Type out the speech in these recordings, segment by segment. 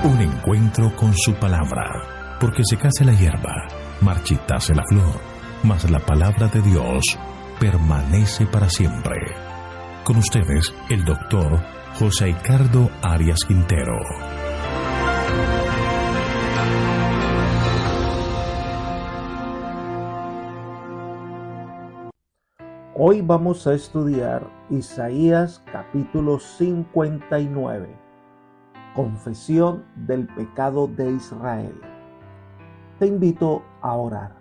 Un encuentro con su palabra, porque secase la hierba, marchitase la flor, mas la palabra de Dios permanece para siempre. Con ustedes, el doctor José Ricardo Arias Quintero. Hoy vamos a estudiar Isaías capítulo 59, Confesión del pecado de Israel. Te invito a orar.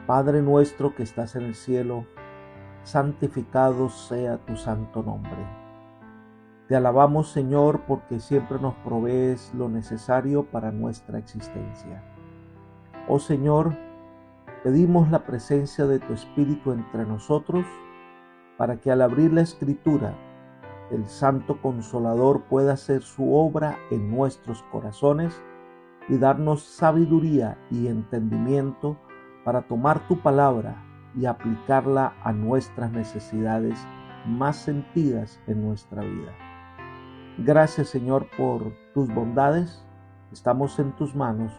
Padre nuestro que estás en el cielo, santificado sea tu santo nombre. Te alabamos, Señor, porque siempre nos provees lo necesario para nuestra existencia. Oh Señor, pedimos la presencia de tu Espíritu entre nosotros para que al abrir la Escritura, el Santo Consolador pueda hacer su obra en nuestros corazones y darnos sabiduría y entendimiento para tomar tu palabra y aplicarla a nuestras necesidades más sentidas en nuestra vida. Gracias, Señor, por tus bondades. Estamos en tus manos,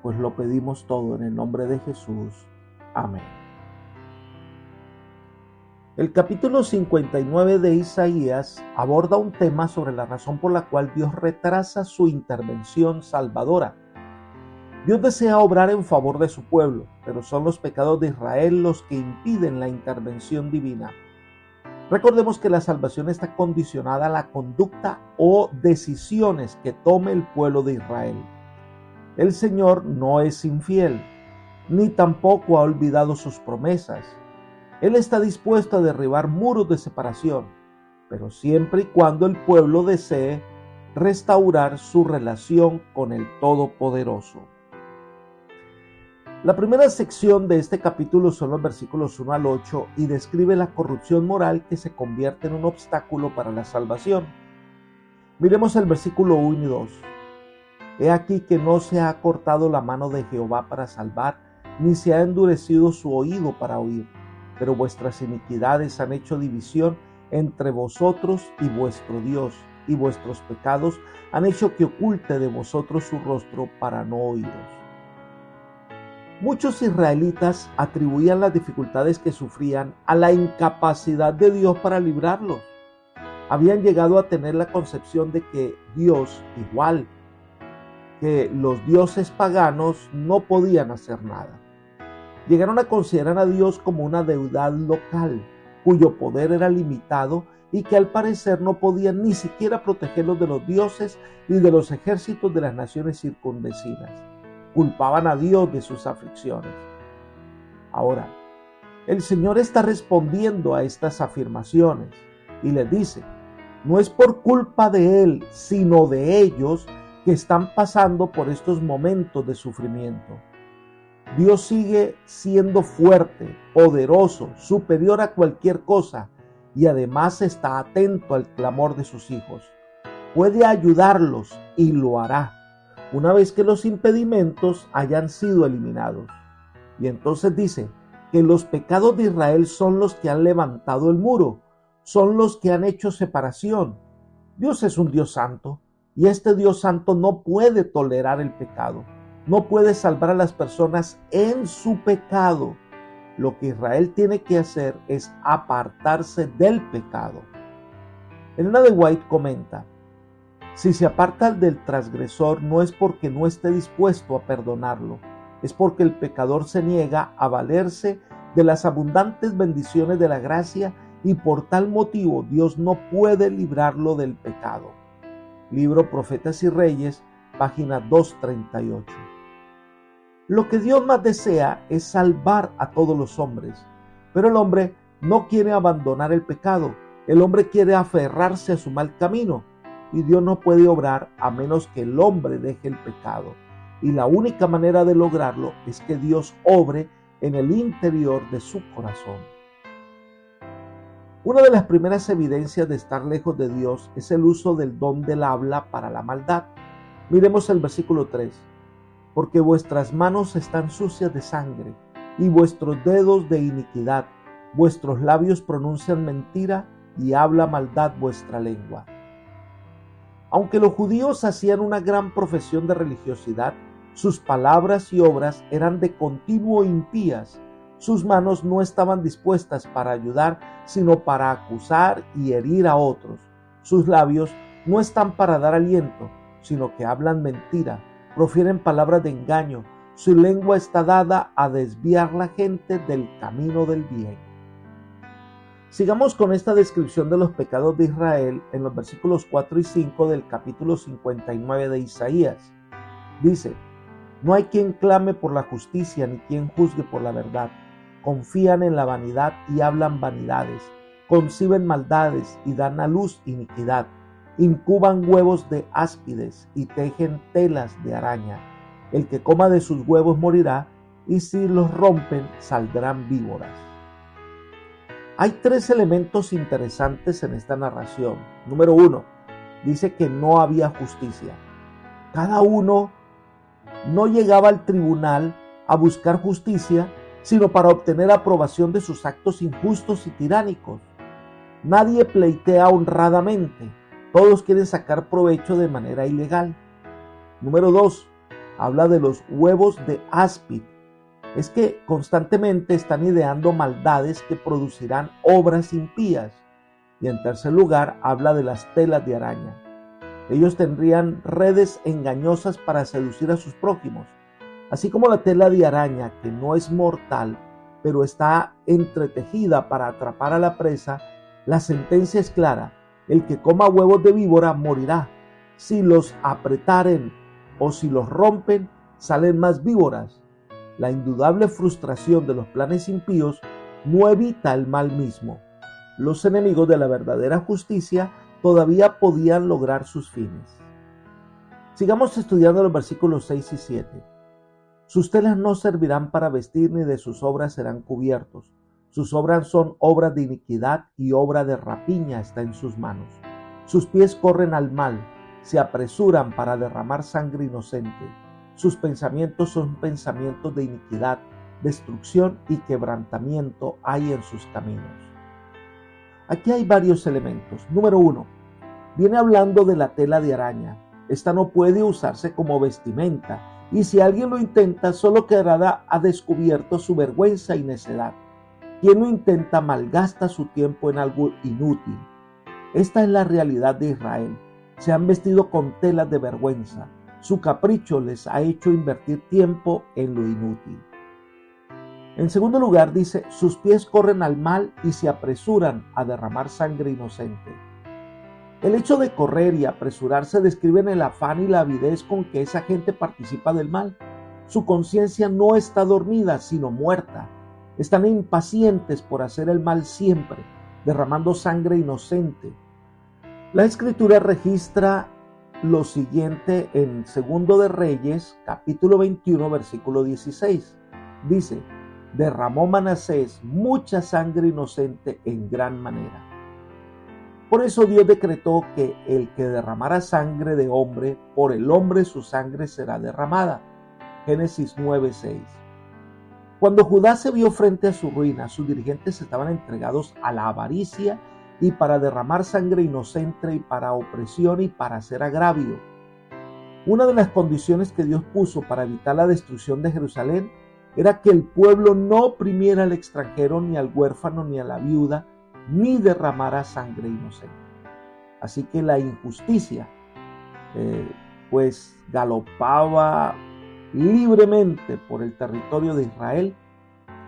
pues lo pedimos todo en el nombre de Jesús. Amén. El capítulo 59 de Isaías aborda un tema sobre la razón por la cual Dios retrasa su intervención salvadora. Dios desea obrar en favor de su pueblo, pero son los pecados de Israel los que impiden la intervención divina. Recordemos que la salvación está condicionada a la conducta o decisiones que tome el pueblo de Israel. El Señor no es infiel, ni tampoco ha olvidado sus promesas. Él está dispuesto a derribar muros de separación, pero siempre y cuando el pueblo desee restaurar su relación con el Todopoderoso. La primera sección de este capítulo son los versículos 1 al 8 y describe la corrupción moral que se convierte en un obstáculo para la salvación. Miremos el versículo 1 y 2. He aquí que no se ha cortado la mano de Jehová para salvar, ni se ha endurecido su oído para oír, pero vuestras iniquidades han hecho división entre vosotros y vuestro Dios, y vuestros pecados han hecho que oculte de vosotros su rostro para no oíros. Muchos israelitas atribuían las dificultades que sufrían a la incapacidad de Dios para librarlos. Habían llegado a tener la concepción de que Dios, igual que los dioses paganos, no podían hacer nada. Llegaron a considerar a Dios como una deidad local, cuyo poder era limitado y que al parecer no podían ni siquiera protegerlos de los dioses y de los ejércitos de las naciones circunvecinas. Culpaban a Dios de sus aflicciones. Ahora, el Señor está respondiendo a estas afirmaciones y les dice, no es por culpa de Él, sino de ellos que están pasando por estos momentos de sufrimiento. Dios sigue siendo fuerte, poderoso, superior a cualquier cosa y además está atento al clamor de sus hijos. Puede ayudarlos y lo hará una vez que los impedimentos hayan sido eliminados. Y entonces dice que los pecados de Israel son los que han levantado el muro, son los que han hecho separación. Dios es un Dios santo y este Dios santo no puede tolerar el pecado. No puede salvar a las personas en su pecado. Lo que Israel tiene que hacer es apartarse del pecado. Elena de White comenta, si se aparta del transgresor no es porque no esté dispuesto a perdonarlo, es porque el pecador se niega a valerse de las abundantes bendiciones de la gracia y por tal motivo Dios no puede librarlo del pecado. Libro Profetas y Reyes, página 238. Lo que Dios más desea es salvar a todos los hombres, pero el hombre no quiere abandonar el pecado, el hombre quiere aferrarse a su mal camino, y Dios no puede obrar a menos que el hombre deje el pecado, y la única manera de lograrlo es que Dios obre en el interior de su corazón. Una de las primeras evidencias de estar lejos de Dios es el uso del don del habla para la maldad. Miremos el versículo 3. Porque vuestras manos están sucias de sangre y vuestros dedos de iniquidad, vuestros labios pronuncian mentira y habla maldad vuestra lengua. Aunque los judíos hacían una gran profesión de religiosidad, sus palabras y obras eran de continuo impías. Sus manos no estaban dispuestas para ayudar, sino para acusar y herir a otros. Sus labios no están para dar aliento, sino que hablan mentira, profieren palabras de engaño. Su lengua está dada a desviar la gente del camino del bien. Sigamos con esta descripción de los pecados de Israel en los versículos 4 y 5 del capítulo 59 de Isaías. Dice: no hay quien clame por la justicia ni quien juzgue por la verdad. Confían en la vanidad y hablan vanidades. Conciben maldades y dan a luz iniquidad. Incuban huevos de áspides y tejen telas de araña. El que coma de sus huevos morirá, y si los rompen saldrán víboras. Hay tres elementos interesantes en esta narración. Número 1, dice que no había justicia. Cada uno no llegaba al tribunal a buscar justicia, sino para obtener aprobación de sus actos injustos y tiránicos. Nadie pleitea honradamente, todos quieren sacar provecho de manera ilegal. Número 2, habla de los huevos de áspid. Es que constantemente están ideando maldades que producirán obras impías. Y en tercer lugar, habla de las telas de araña. Ellos tendrían redes engañosas para seducir a sus prójimos. Así como la tela de araña, que no es mortal, pero está entretejida para atrapar a la presa, la sentencia es clara: el que coma huevos de víbora morirá. Si los apretaren o si los rompen, salen más víboras. La indudable frustración de los planes impíos no evita el mal mismo. Los enemigos de la verdadera justicia todavía podían lograr sus fines. Sigamos estudiando los versículos 6 y 7. Sus telas no servirán para vestir, ni de sus obras serán cubiertos. Sus obras son obras de iniquidad, y obra de rapiña está en sus manos. Sus pies corren al mal, se apresuran para derramar sangre inocente. Sus pensamientos son pensamientos de iniquidad, destrucción y quebrantamiento hay en sus caminos. Aquí hay varios elementos. Número 1, viene hablando de la tela de araña. Esta no puede usarse como vestimenta, y si alguien lo intenta, solo quedará a descubierto su vergüenza y necedad. Quien lo intenta malgasta su tiempo en algo inútil. Esta es la realidad de Israel. Se han vestido con telas de vergüenza. Su capricho les ha hecho invertir tiempo en lo inútil. En segundo lugar, dice: sus pies corren al mal y se apresuran a derramar sangre inocente. El hecho de correr y apresurarse describen el afán y la avidez con que esa gente participa del mal. Su conciencia no está dormida, sino muerta. Están impacientes por hacer el mal siempre, derramando sangre inocente. La Escritura registra lo siguiente en 2 de Reyes, capítulo 21, versículo 16. Dice: derramó Manasés mucha sangre inocente en gran manera. Por eso Dios decretó que el que derramara sangre de hombre, por el hombre su sangre será derramada. Génesis 9:6. Cuando Judá se vio frente a su ruina, sus dirigentes estaban entregados a la avaricia y para derramar sangre inocente y para opresión y para hacer agravio. Una de las condiciones que Dios puso para evitar la destrucción de Jerusalén era que el pueblo no oprimiera al extranjero, ni al huérfano, ni a la viuda, ni derramara sangre inocente. Así que la injusticia pues galopaba libremente por el territorio de Israel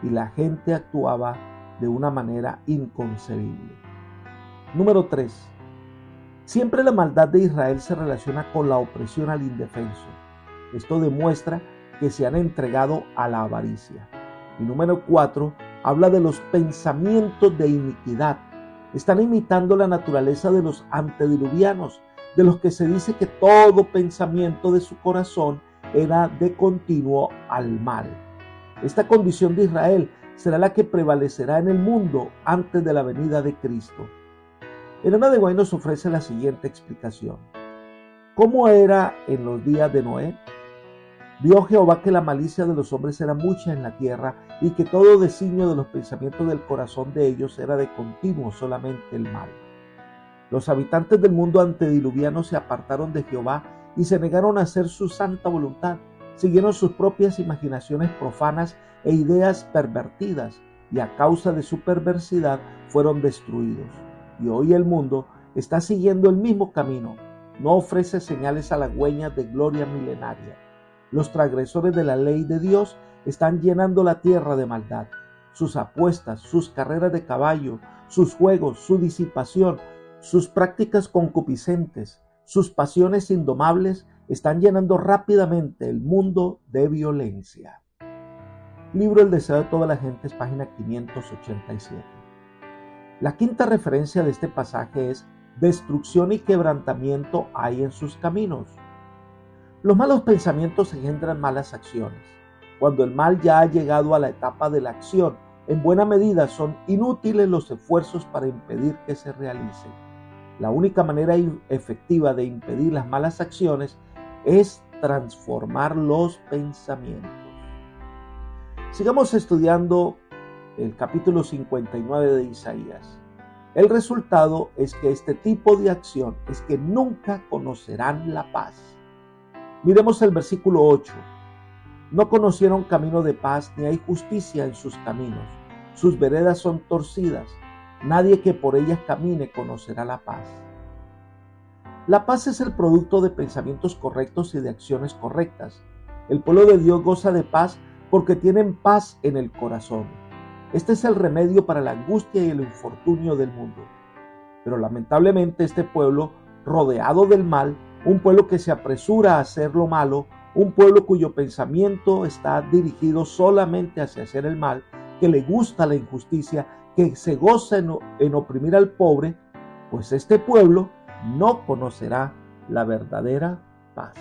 y la gente actuaba de una manera inconcebible. Número 3. Siempre la maldad de Israel se relaciona con la opresión al indefenso. Esto demuestra que se han entregado a la avaricia. Y número 4, habla de los pensamientos de iniquidad. Están imitando la naturaleza de los antediluvianos, de los que se dice que todo pensamiento de su corazón era de continuo al mal. Esta condición de Israel será la que prevalecerá en el mundo antes de la venida de Cristo. Elena de White nos ofrece la siguiente explicación. ¿Cómo era en los días de Noé? Vio Jehová que la malicia de los hombres era mucha en la tierra y que todo designio de los pensamientos del corazón de ellos era de continuo solamente el mal. Los habitantes del mundo antediluviano se apartaron de Jehová y se negaron a hacer su santa voluntad. Siguieron sus propias imaginaciones profanas e ideas pervertidas, y a causa de su perversidad fueron destruidos. Y hoy el mundo está siguiendo el mismo camino. No ofrece señales halagüeñas de gloria milenaria. Los transgresores de la ley de Dios están llenando la tierra de maldad. Sus apuestas, sus carreras de caballo, sus juegos, su disipación, sus prácticas concupiscentes, sus pasiones indomables están llenando rápidamente el mundo de violencia. Libro El deseo de todas las gentes, página 587. La quinta referencia de este pasaje es: destrucción y quebrantamiento hay en sus caminos. Los malos pensamientos engendran malas acciones. Cuando el mal ya ha llegado a la etapa de la acción, en buena medida son inútiles los esfuerzos para impedir que se realice. La única manera efectiva de impedir las malas acciones es transformar los pensamientos. Sigamos estudiando el capítulo 59 de Isaías. El resultado es que este tipo de acción es que nunca conocerán la paz. Miremos el versículo 8. No conocieron camino de paz, ni hay justicia en sus caminos. Sus veredas son torcidas. Nadie que por ellas camine conocerá la paz. La paz es el producto de pensamientos correctos y de acciones correctas. El pueblo de Dios goza de paz porque tienen paz en el corazón. Este es el remedio para la angustia y el infortunio del mundo. Pero lamentablemente este pueblo, rodeado del mal, un pueblo que se apresura a hacer lo malo, un pueblo cuyo pensamiento está dirigido solamente hacia hacer el mal, que le gusta la injusticia, que se goza en oprimir al pobre, pues este pueblo no conocerá la verdadera paz.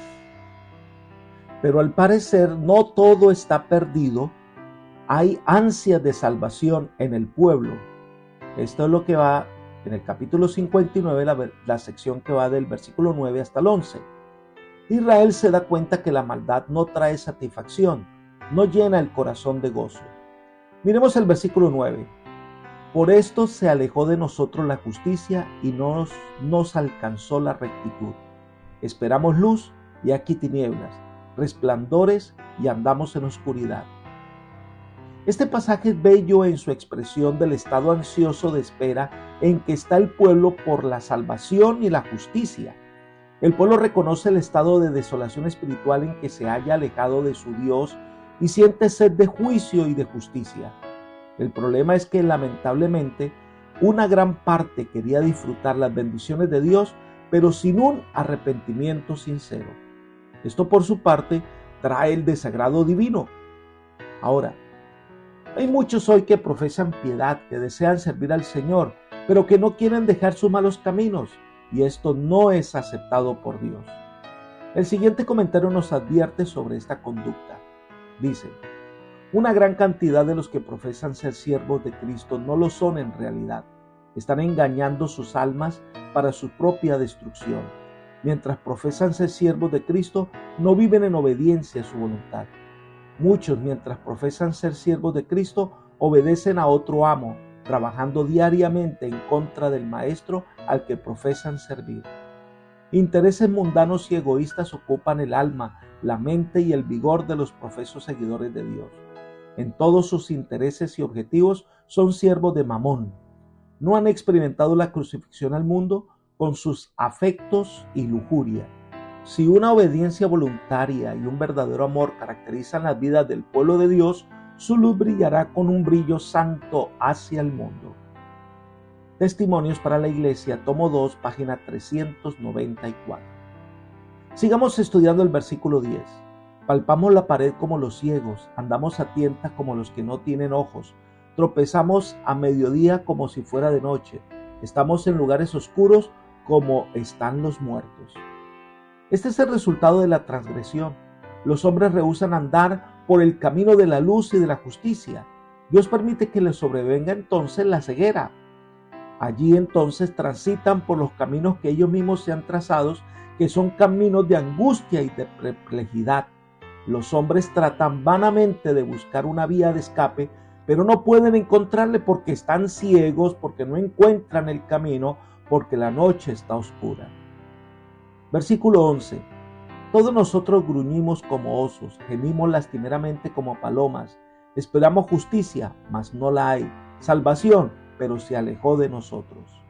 Pero al parecer no todo está perdido. Hay ansias de salvación en el pueblo. Esto es lo que va en el capítulo 59, la sección que va del versículo 9 hasta el 11. Israel se da cuenta que la maldad no trae satisfacción, no llena el corazón de gozo. Miremos el versículo 9. Por esto se alejó de nosotros la justicia y nos alcanzó la rectitud. Esperamos luz y aquí tinieblas, resplandores y andamos en oscuridad. Este pasaje es bello en su expresión del estado ansioso de espera en que está el pueblo por la salvación y la justicia. El pueblo reconoce el estado de desolación espiritual en que se halla alejado de su Dios y siente sed de juicio y de justicia. El problema es que lamentablemente una gran parte quería disfrutar las bendiciones de Dios, pero sin un arrepentimiento sincero. Esto por su parte trae el desagrado divino. Ahora, hay muchos hoy que profesan piedad, que desean servir al Señor, pero que no quieren dejar sus malos caminos, y esto no es aceptado por Dios. El siguiente comentario nos advierte sobre esta conducta. Dice: una gran cantidad de los que profesan ser siervos de Cristo no lo son en realidad. Están engañando sus almas para su propia destrucción. Mientras profesan ser siervos de Cristo, no viven en obediencia a su voluntad. Muchos, mientras profesan ser siervos de Cristo, obedecen a otro amo, trabajando diariamente en contra del maestro al que profesan servir. Intereses mundanos y egoístas ocupan el alma, la mente y el vigor de los profesos seguidores de Dios. En todos sus intereses y objetivos son siervos de Mamón. No han experimentado la crucifixión al mundo con sus afectos y lujuria. Si una obediencia voluntaria y un verdadero amor caracterizan las vidas del pueblo de Dios, su luz brillará con un brillo santo hacia el mundo. Testimonios para la Iglesia, tomo 2, página 394. Sigamos estudiando el versículo 10. Palpamos la pared como los ciegos, andamos a tientas como los que no tienen ojos, tropezamos a mediodía como si fuera de noche, estamos en lugares oscuros como están los muertos. Este es el resultado de la transgresión. Los hombres rehúsan andar por el camino de la luz y de la justicia. Dios permite que les sobrevenga entonces la ceguera. Allí entonces transitan por los caminos que ellos mismos se han trazado, que son caminos de angustia y de perplejidad. Los hombres tratan vanamente de buscar una vía de escape, pero no pueden encontrarle porque están ciegos, porque no encuentran el camino, porque la noche está oscura. Versículo 11. Todos nosotros gruñimos como osos, gemimos lastimeramente como palomas, esperamos justicia, mas no la hay, salvación, pero se alejó de nosotros.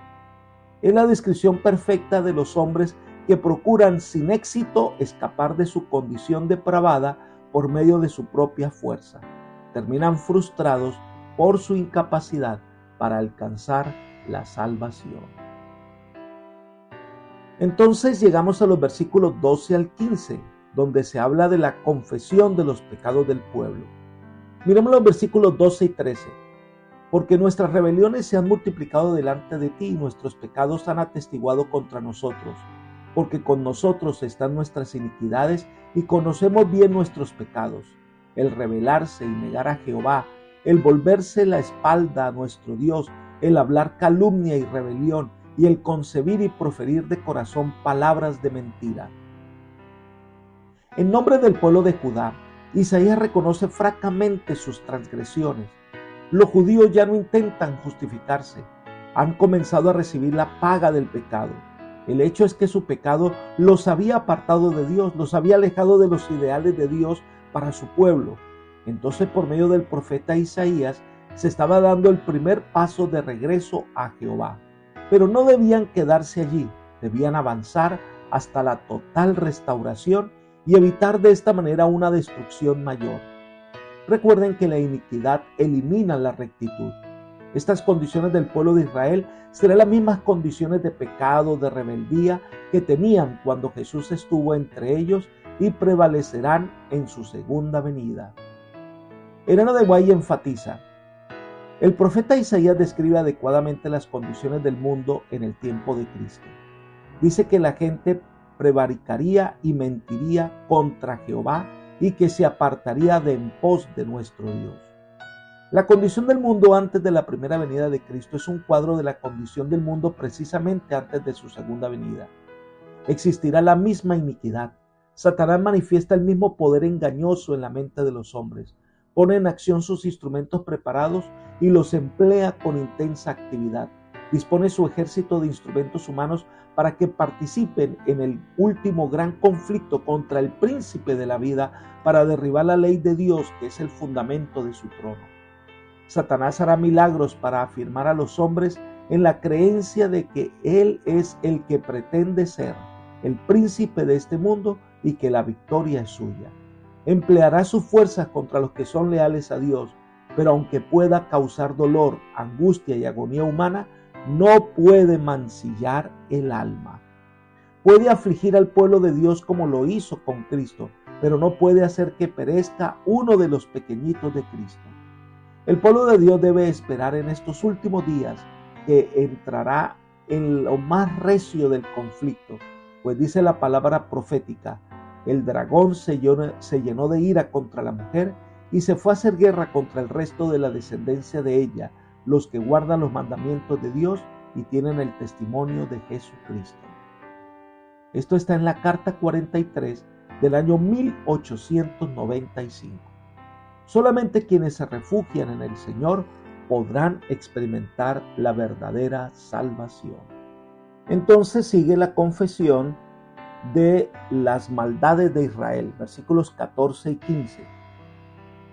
Es la descripción perfecta de los hombres que procuran sin éxito escapar de su condición depravada por medio de su propia fuerza. Terminan frustrados por su incapacidad para alcanzar la salvación. Entonces llegamos a los versículos 12 al 15, donde se habla de la confesión de los pecados del pueblo. Miremos los versículos 12 y 13. Porque nuestras rebeliones se han multiplicado delante de ti y nuestros pecados han atestiguado contra nosotros. Porque con nosotros están nuestras iniquidades y conocemos bien nuestros pecados. El rebelarse y negar a Jehová, el volverse la espalda a nuestro Dios, el hablar calumnia y rebelión, y el concebir y proferir de corazón palabras de mentira. En nombre del pueblo de Judá, Isaías reconoce francamente sus transgresiones. Los judíos ya no intentan justificarse, han comenzado a recibir la paga del pecado. El hecho es que su pecado los había apartado de Dios, los había alejado de los ideales de Dios para su pueblo. Entonces, por medio del profeta Isaías, se estaba dando el primer paso de regreso a Jehová. Pero no debían quedarse allí, debían avanzar hasta la total restauración y evitar de esta manera una destrucción mayor. Recuerden que la iniquidad elimina la rectitud. Estas condiciones del pueblo de Israel serán las mismas condiciones de pecado, de rebeldía que tenían cuando Jesús estuvo entre ellos y prevalecerán en su segunda venida. Elena de White enfatiza: el profeta Isaías describe adecuadamente las condiciones del mundo en el tiempo de Cristo. Dice que la gente prevaricaría y mentiría contra Jehová y que se apartaría de en pos de nuestro Dios. La condición del mundo antes de la primera venida de Cristo es un cuadro de la condición del mundo precisamente antes de su segunda venida. Existirá la misma iniquidad. Satanás manifiesta el mismo poder engañoso en la mente de los hombres. Pone en acción sus instrumentos preparados y los emplea con intensa actividad. Dispone su ejército de instrumentos humanos para que participen en el último gran conflicto contra el príncipe de la vida para derribar la ley de Dios, que es el fundamento de su trono. Satanás hará milagros para afirmar a los hombres en la creencia de que Él es el que pretende ser, el príncipe de este mundo, y que la victoria es suya. Empleará sus fuerzas contra los que son leales a Dios, pero aunque pueda causar dolor, angustia y agonía humana, no puede mancillar el alma. Puede afligir al pueblo de Dios como lo hizo con Cristo, pero no puede hacer que perezca uno de los pequeñitos de Cristo. El pueblo de Dios debe esperar en estos últimos días que entrará en lo más recio del conflicto, pues dice la palabra profética: el dragón se llenó de ira contra la mujer y se fue a hacer guerra contra el resto de la descendencia de ella, los que guardan los mandamientos de Dios y tienen el testimonio de Jesucristo. Esto está en la carta 43 del año 1895. Solamente quienes se refugian en el Señor podrán experimentar la verdadera salvación. Entonces sigue la confesión de las maldades de Israel, versículos 14 y 15.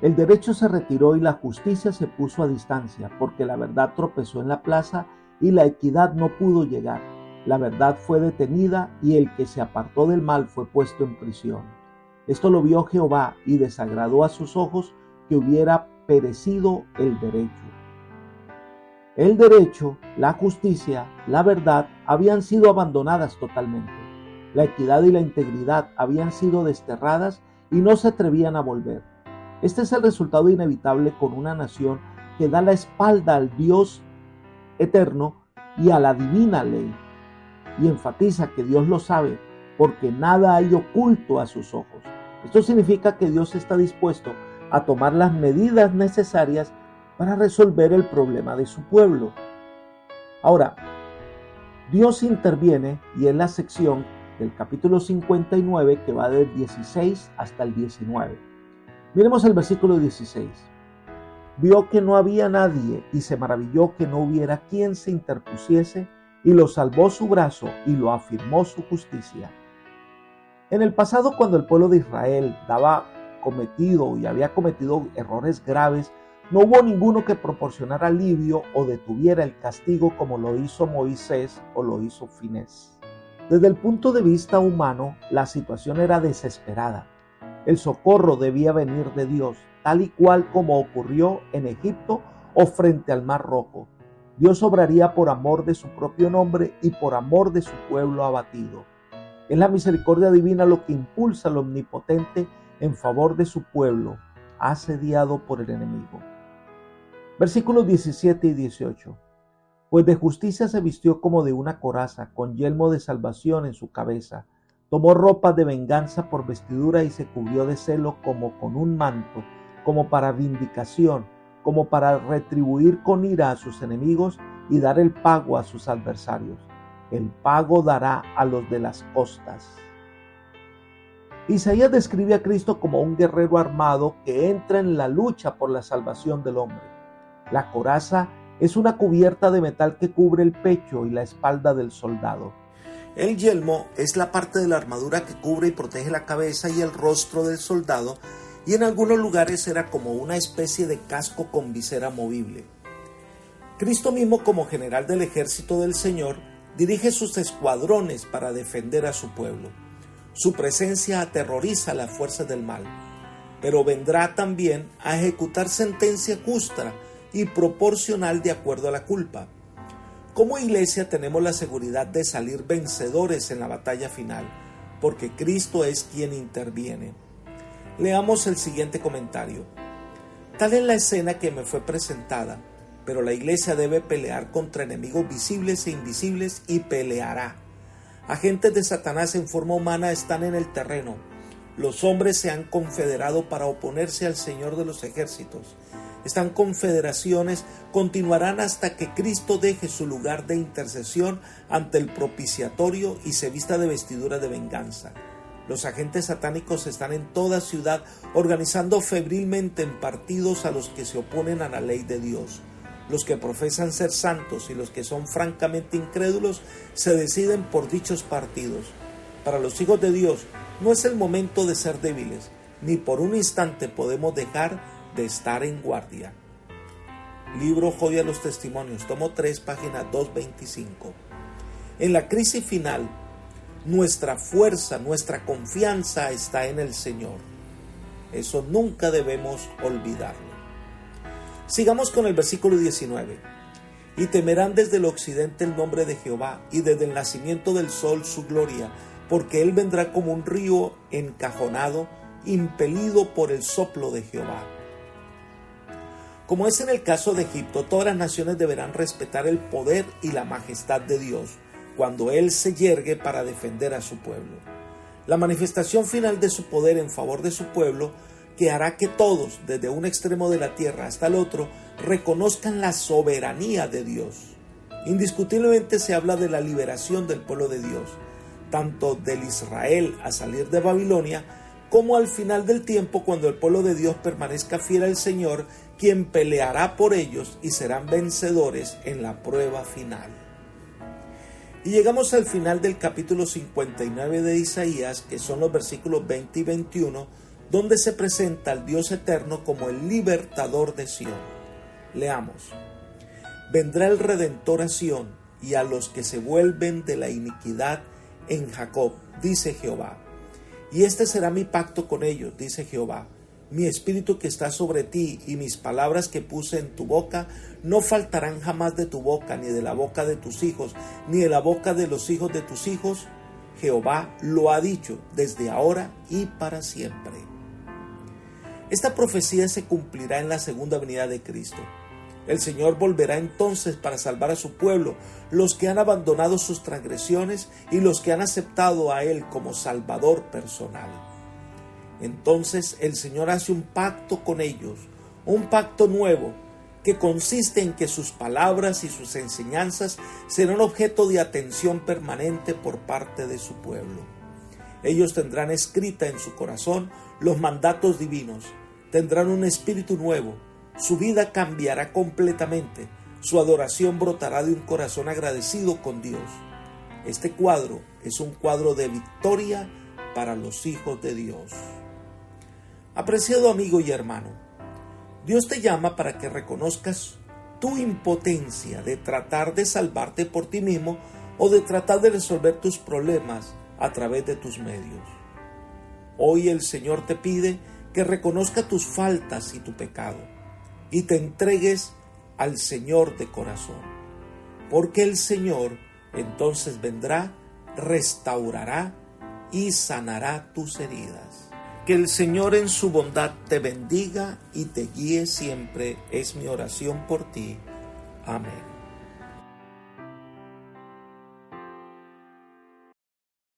El derecho se retiró y la justicia se puso a distancia, porque la verdad tropezó en la plaza y la equidad no pudo llegar. La verdad fue detenida y el que se apartó del mal fue puesto en prisión. Esto lo vio Jehová y desagradó a sus ojos que hubiera perecido el derecho. El derecho, la justicia, la verdad habían sido abandonadas totalmente. La equidad y la integridad habían sido desterradas y no se atrevían a volver. Este es el resultado inevitable con una nación que da la espalda al Dios eterno y a la divina ley. Y enfatiza que Dios lo sabe, porque nada hay oculto a sus ojos. Esto significa que Dios está dispuesto a tomar las medidas necesarias para resolver el problema de su pueblo. Ahora, Dios interviene y es la sección del capítulo 59 que va del 16 hasta el 19. Miremos el versículo 16. Vio que no había nadie y se maravilló que no hubiera quien se interpusiese y lo salvó su brazo y lo afirmó su justicia. En el pasado, cuando el pueblo de Israel había cometido errores graves, no hubo ninguno que proporcionara alivio o detuviera el castigo como lo hizo Moisés o lo hizo Finés. Desde el punto de vista humano, la situación era desesperada. El socorro debía venir de Dios, tal y cual como ocurrió en Egipto o frente al Mar Rojo. Dios obraría por amor de su propio nombre y por amor de su pueblo abatido. Es la misericordia divina lo que impulsa al Omnipotente en favor de su pueblo, asediado por el enemigo. Versículos 17 y 18. Pues de justicia se vistió como de una coraza, con yelmo de salvación en su cabeza. Tomó ropa de venganza por vestidura y se cubrió de celo como con un manto, como para vindicación, como para retribuir con ira a sus enemigos y dar el pago a sus adversarios. El pago dará a los de las costas. Isaías describe a Cristo como un guerrero armado que entra en la lucha por la salvación del hombre. La coraza es una cubierta de metal que cubre el pecho y la espalda del soldado. El yelmo es la parte de la armadura que cubre y protege la cabeza y el rostro del soldado, y en algunos lugares era como una especie de casco con visera movible. Cristo mismo, como general del ejército del Señor, dirige sus escuadrones para defender a su pueblo. Su presencia aterroriza a las fuerzas del mal, pero vendrá también a ejecutar sentencia justa y proporcional de acuerdo a la culpa. Como iglesia tenemos la seguridad de salir vencedores en la batalla final, porque Cristo es quien interviene. Leamos el siguiente comentario. Tal es la escena que me fue presentada, pero la iglesia debe pelear contra enemigos visibles e invisibles y peleará. Agentes de Satanás en forma humana están en el terreno. Los hombres se han confederado para oponerse al Señor de los ejércitos. Estas confederaciones continuarán hasta que Cristo deje su lugar de intercesión ante el propiciatorio y se vista de vestidura de venganza. Los agentes satánicos están en toda ciudad organizando febrilmente en partidos a los que se oponen a la ley de Dios. Los que profesan ser santos y los que son francamente incrédulos se deciden por dichos partidos. Para los hijos de Dios no es el momento de ser débiles, ni por un instante podemos dejar de estar en guardia. Libro Joya de los Testimonios, tomo 3, página 225. En la crisis final, nuestra fuerza, nuestra confianza está en el Señor. Eso nunca debemos olvidarlo. Sigamos con el versículo 19. Y temerán desde el occidente el nombre de Jehová, y desde el nacimiento del sol su gloria, porque él vendrá como un río encajonado, impelido por el soplo de Jehová. Como es en el caso de Egipto, todas las naciones deberán respetar el poder y la majestad de Dios, cuando él se yergue para defender a su pueblo. La manifestación final de su poder en favor de su pueblo que hará que todos, desde un extremo de la tierra hasta el otro, reconozcan la soberanía de Dios. Indiscutiblemente se habla de la liberación del pueblo de Dios, tanto del Israel a salir de Babilonia, como al final del tiempo cuando el pueblo de Dios permanezca fiel al Señor, quien peleará por ellos y serán vencedores en la prueba final. Y llegamos al final del capítulo 59 de Isaías, que son los versículos 20 y 21, donde se presenta al Dios eterno como el libertador de Sión. Leamos. Vendrá el Redentor a Sión y a los que se vuelven de la iniquidad en Jacob, dice Jehová. Y este será mi pacto con ellos, dice Jehová. Mi espíritu que está sobre ti y mis palabras que puse en tu boca no faltarán jamás de tu boca, ni de la boca de tus hijos, ni de la boca de los hijos de tus hijos. Jehová lo ha dicho desde ahora y para siempre. Esta profecía se cumplirá en la segunda venida de Cristo. El Señor volverá entonces para salvar a su pueblo, los que han abandonado sus transgresiones y los que han aceptado a Él como Salvador personal. Entonces el Señor hace un pacto con ellos, un pacto nuevo, que consiste en que sus palabras y sus enseñanzas serán objeto de atención permanente por parte de su pueblo. Ellos tendrán escrita en su corazón los mandatos divinos, tendrán un espíritu nuevo, su vida cambiará completamente, Su adoración brotará de un corazón agradecido con Dios. Este cuadro es un cuadro de victoria para los hijos de Dios. Apreciado amigo y hermano, Dios te llama para que reconozcas tu impotencia de tratar de salvarte por ti mismo o de tratar de resolver tus problemas a través de tus medios. Hoy el Señor te pide que reconozca tus faltas y tu pecado y te entregues al Señor de corazón, porque el Señor entonces vendrá, restaurará y sanará tus heridas. Que el Señor en su bondad te bendiga y te guíe siempre, es mi oración por ti. Amén.